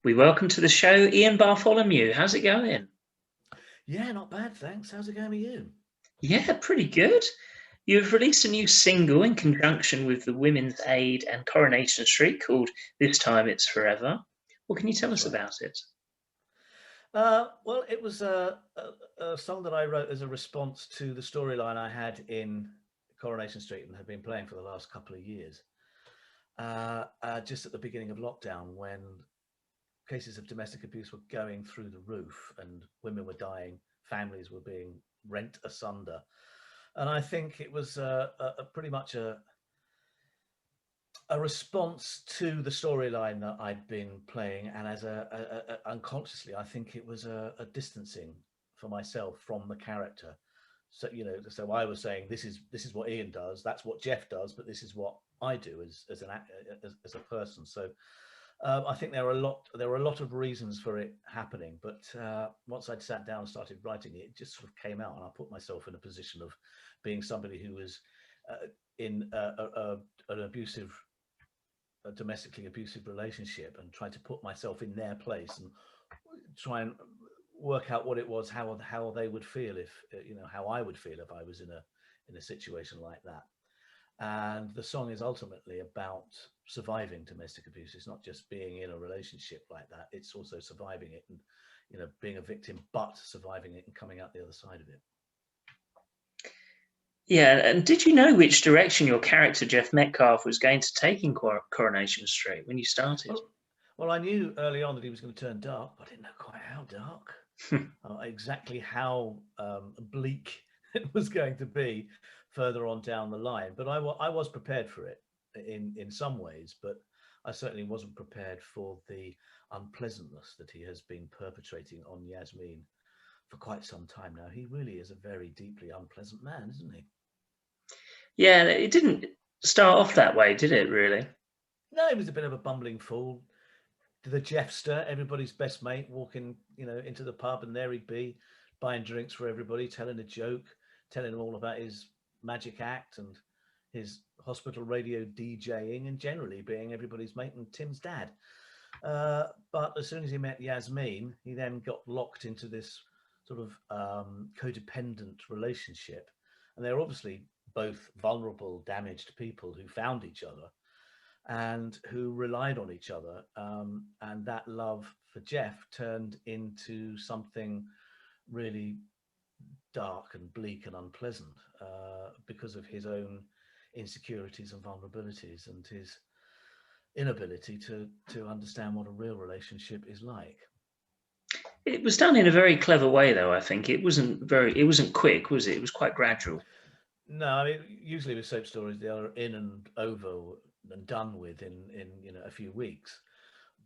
We welcome to the show Ian Bartholomew. How's it going? Yeah, not bad, thanks. How's it going with you? Yeah, pretty good. You've released a new single in conjunction with the Women's Aid and Coronation Street called This Time It's Forever. What can you tell That's us right. about it? Well, it was a song that I wrote as a response to the storyline I had in Coronation Street and had been playing for the last couple of years. Just at the beginning of lockdown, when cases of domestic abuse were going through the roof and women were dying, families were being rent asunder. And I think it was pretty much a response to the storyline that I'd been playing, and as unconsciously, I think it was a distancing for myself from the character. So so I was saying this is what Ian does, that's what Geoff does, but this is what I do as a person. So I think there were a lot of reasons for it happening, but once I'd sat down and started writing it, it just sort of came out, and I put myself in a position of being somebody who was in an abusive a domestically abusive relationship, and try to put myself in their place and try and work out what it was, how they would feel if how I would feel if I was in a situation like that. And the song is ultimately about surviving domestic abuse. It's not just being in a relationship like that, it's also surviving it, and being a victim but surviving it and coming out the other side of it. Yeah, and did you know which direction your character Geoff Metcalfe was going to take in Coronation Street when you started? Well, well, I knew early on that he was going to turn dark, but I didn't know quite how dark, exactly how bleak it was going to be further on down the line. But I was prepared for it in some ways, but I certainly wasn't prepared for the unpleasantness that he has been perpetrating on Yasmin for quite some time now. He really is a very deeply unpleasant man, isn't he? Yeah, it didn't start off that way, did it, really? No, he was a bit of a bumbling fool. The Jeffster, everybody's best mate, walking, into the pub, and there he'd be, buying drinks for everybody, telling a joke, telling them all about his magic act and his hospital radio DJing, and generally being everybody's mate and Tim's dad. But as soon as he met Yasmin, he then got locked into this sort of codependent relationship, and they're obviously both vulnerable, damaged people who found each other and who relied on each other. And that love for Geoff turned into something really dark and bleak and unpleasant because of his own insecurities and vulnerabilities, and his inability to understand what a real relationship is like. It was done in a very clever way, though. I think it wasn't quick, was it? It was quite gradual. No, I mean, usually with soap stories, they are in and over and done with in a few weeks.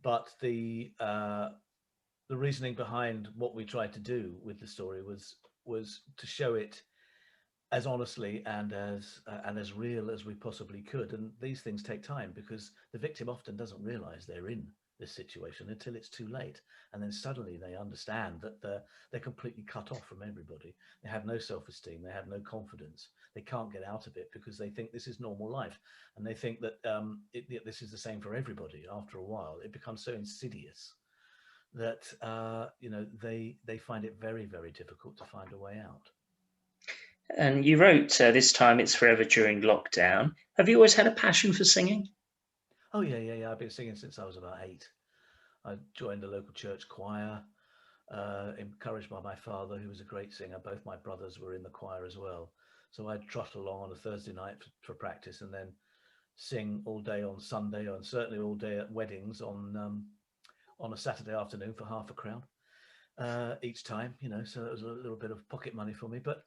But the reasoning behind what we tried to do with the story was to show it as honestly and as real as we possibly could. And these things take time, because the victim often doesn't realize they're in this situation until it's too late, and then suddenly they understand that they're completely cut off from everybody. They have no self-esteem, they have no confidence, they can't get out of it because they think this is normal life, and they think that this is the same for everybody. After a while, it becomes so insidious that they find it very, very difficult to find a way out. And you wrote This Time It's Forever during lockdown. Have you always had a passion for singing? Oh yeah. I've been singing since I was about 8. I joined the local church choir, encouraged by my father, who was a great singer. Both my brothers were in the choir as well. So I'd trot along on a Thursday night for practice, and then sing all day on Sunday, and certainly all day at weddings on a Saturday afternoon for half a crown each time. So it was a little bit of pocket money for me. But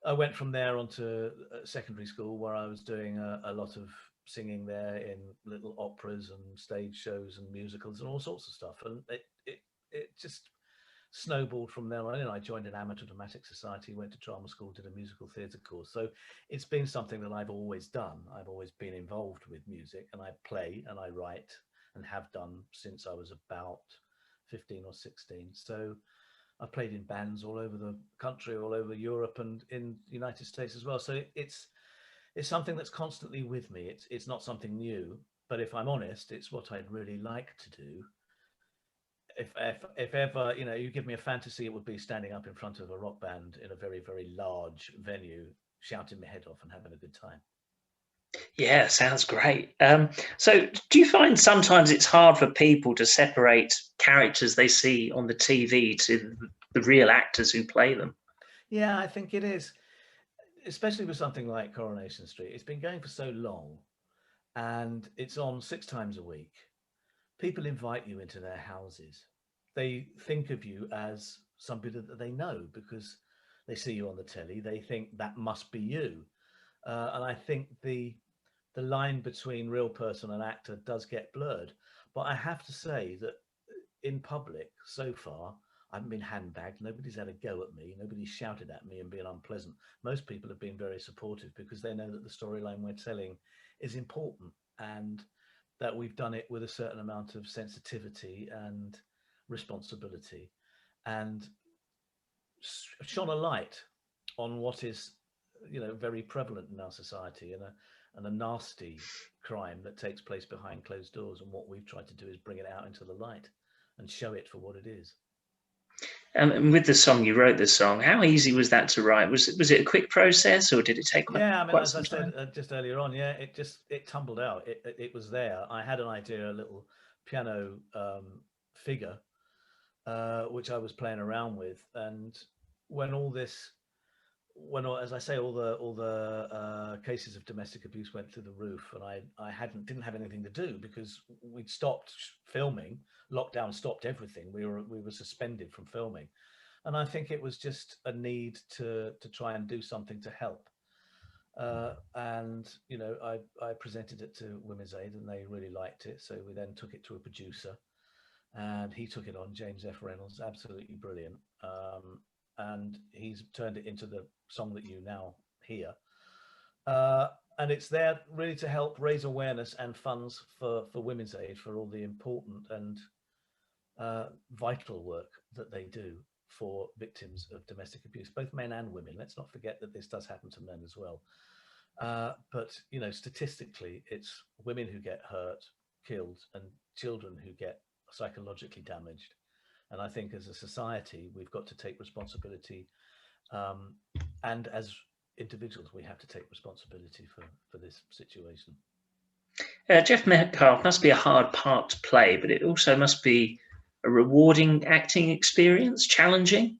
I went from there on to secondary school, where I was doing a lot of singing there in little operas and stage shows and musicals and all sorts of stuff. And it just snowballed from there on in. I joined an amateur dramatic society, went to drama school, did a musical theatre course. So it's been something that I've always done. I've always been involved with music, and I play and I write, and have done since I was about 15 or 16. So I played in bands all over the country, all over Europe, and in the United States as well. So it's something that's constantly with me. It's not something new, but if I'm honest, it's what I'd really like to do if ever, you know, you give me a fantasy, it would be standing up in front of a rock band in a very, very large venue, shouting my head off and having a good time. Yeah, sounds great. So, do you find sometimes it's hard for people to separate characters they see on the TV to the real actors who play them? Yeah, I think it is, especially with something like Coronation Street. It's been going for so long, and it's on 6 times a week. People invite you into their houses. They think of you as somebody that they know because they see you on the telly. They think that must be you. And I think the line between real person and actor does get blurred. But I have to say that in public so far, I haven't been handbagged. Nobody's had a go at me. Nobody's shouted at me and been unpleasant. Most people have been very supportive because they know that the storyline we're telling is important and that we've done it with a certain amount of sensitivity and responsibility and shone a light on what is, you know, very prevalent in our society and a nasty crime that takes place behind closed doors. And what we've tried to do is bring it out into the light and show it for what it is. And with the song, you wrote the song. How easy was that to write? Was it a quick process, or did it take Yeah, I mean, quite as I some said time? just earlier on, yeah, it tumbled out. It was there. I had an idea, a little piano figure, which I was playing around with, and when all this, as I say, all the cases of domestic abuse went through the roof, and I didn't have anything to do because we'd stopped filming. Lockdown stopped everything. We were suspended from filming, and I think it was just a need to try and do something to help. And you know, I presented it to Women's Aid, and they really liked it. So we then took it to a producer, and he took it on. James F. Reynolds, absolutely brilliant, and he's turned it into the song that you now hear. And it's there really to help raise awareness and funds for Women's Aid for all the important and vital work that they do for victims of domestic abuse, both men and women. Let's not forget that this does happen to men as well. But you know, statistically, it's women who get hurt, killed, and children who get psychologically damaged. And I think as a society, we've got to take responsibility, and as individuals, we have to take responsibility for this situation. Geoff Metcalfe must be a hard part to play, but it also must be a rewarding acting experience, challenging.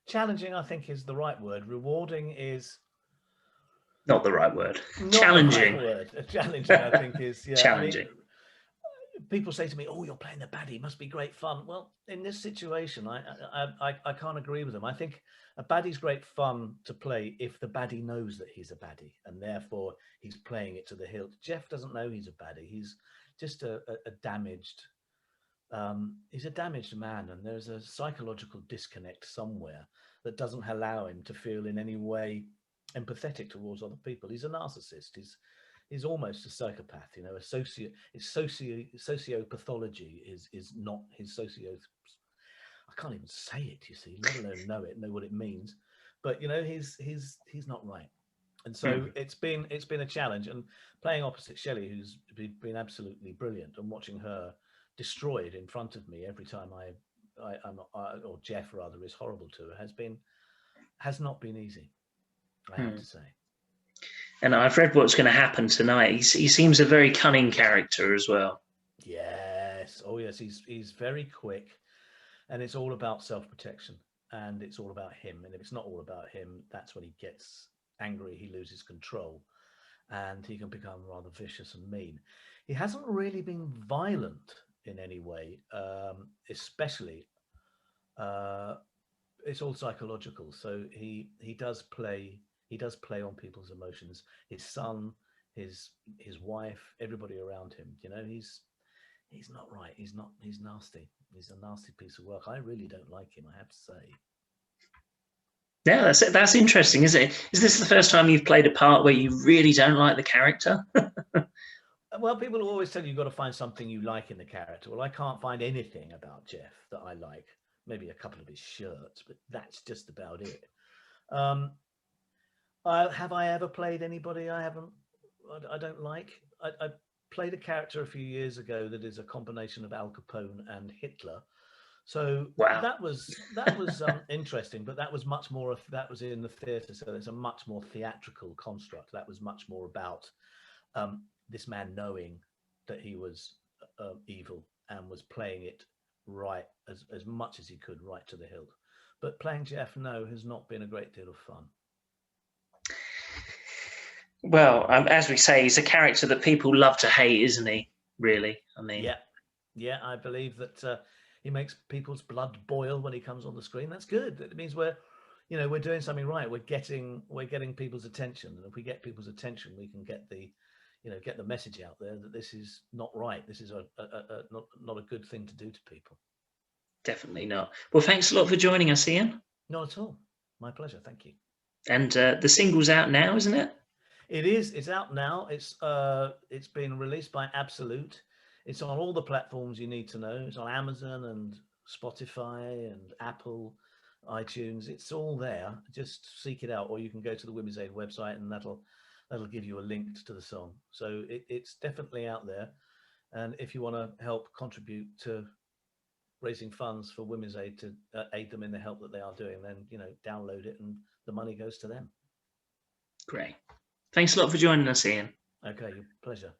Challenging, I think, is the right word. Rewarding is Not the right word. not the right Challenging. word. Challenging, I think, is, yeah. I mean, Challenging. people say to me, "Oh, you're playing the baddie. Must be great fun." Well, in this situation, I can't agree with them. I think a baddie's great fun to play if the baddie knows that he's a baddie, and therefore he's playing it to the hilt. Geoff doesn't know he's a baddie. He's just a damaged. He's a damaged man, and there's a psychological disconnect somewhere that doesn't allow him to feel in any way empathetic towards other people. He's a narcissist. He's almost a psychopath, you know. Sociopathology is not his socio. I can't even say it, you see, let alone know what it means. But you know, he's not right, and so it's been a challenge. And playing opposite Shelley, who's been absolutely brilliant, and watching her destroyed in front of me every time or Geoff rather is horrible to her, has not been easy, I have to say. And I've read what's going to happen tonight. He seems a very cunning character as well. Yes. Oh, yes. He's very quick, and it's all about self-protection, and it's all about him. And if it's not all about him, that's when he gets angry. He loses control, and he can become rather vicious and mean. He hasn't really been violent in any way, especially. It's all psychological. So he does play. He does play on people's emotions. His son, his wife, everybody around him. You know, he's not right. He's nasty. He's a nasty piece of work. I really don't like him, I have to say. Yeah, that's interesting, isn't it? Is this the first time you've played a part where you really don't like the character? Well, people always tell you you've got to find something you like in the character. Well, I can't find anything about Geoff that I like. Maybe a couple of his shirts, but that's just about it. Have I ever played anybody I don't like? I played a character a few years ago that is a combination of Al Capone and Hitler, So Wow. that was interesting, but that was much more. That was in the theatre, so it's a much more theatrical construct. That was much more about this man knowing that he was evil and was playing it right as much as he could, right to the hilt. But playing Geoff, no, has not been a great deal of fun. Well, as we say, he's a character that people love to hate, isn't he? Really, I mean, yeah. I believe that he makes people's blood boil when he comes on the screen. That's good. It means we're doing something right. We're getting people's attention, and if we get people's attention, we can get the message out there that this is not right. This is not a good thing to do to people. Definitely not. Well, thanks a lot for joining us, Ian. Not at all. My pleasure. Thank you. And the single's out now, isn't it? It is. It's out now. It's been released by Absolute. It's on all the platforms you need to know. It's on Amazon and Spotify and Apple, iTunes. It's all there. Just seek it out, or you can go to the Women's Aid website, and that'll give you a link to the song. So it's definitely out there. And if you want to help contribute to raising funds for Women's Aid to aid them in the help that they are doing, then download it, and the money goes to them. Great. Thanks a lot for joining us, Ian. Okay, your pleasure.